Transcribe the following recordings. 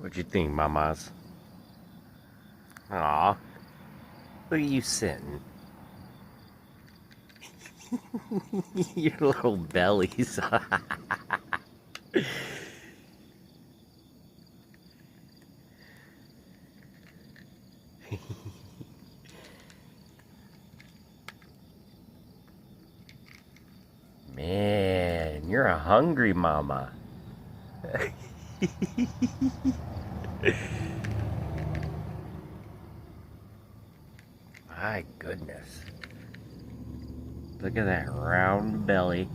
What'd you think, mamas? Aw, look at you sitting. Your little bellies. Man, you're a hungry mama. My goodness. Look at that round belly.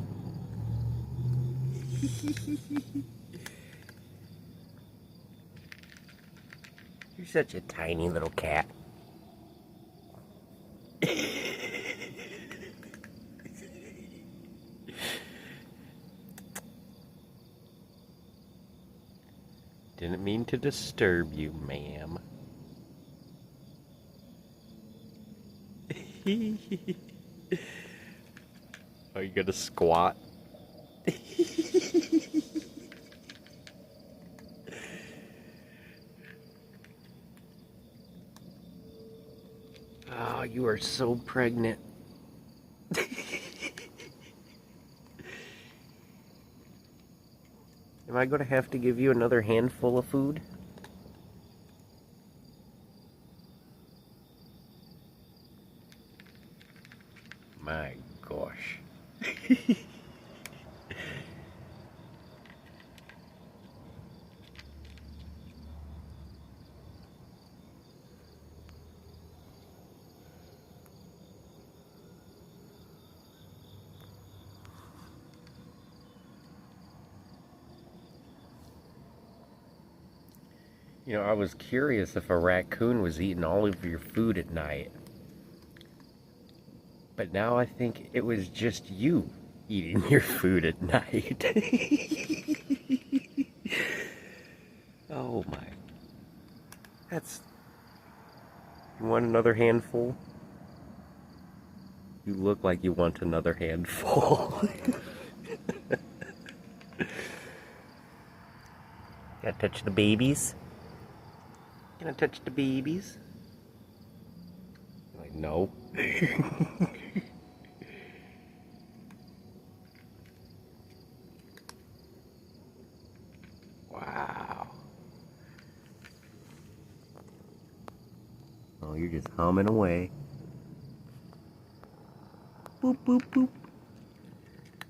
You're such a tiny little cat. Didn't mean to disturb you, ma'am. Are you gonna squat? Oh, you are so pregnant. Am I going to have to give you another handful of food? My gosh. You know, I was curious if a raccoon was eating all of your food at night. But now I think it was just you eating your food at night. Oh my. That's... You want another handful? You look like you want another handful. Gotta touch the babies? Can I touch the babies? Like, no. Wow. Oh, you're just humming away. Boop, boop, boop.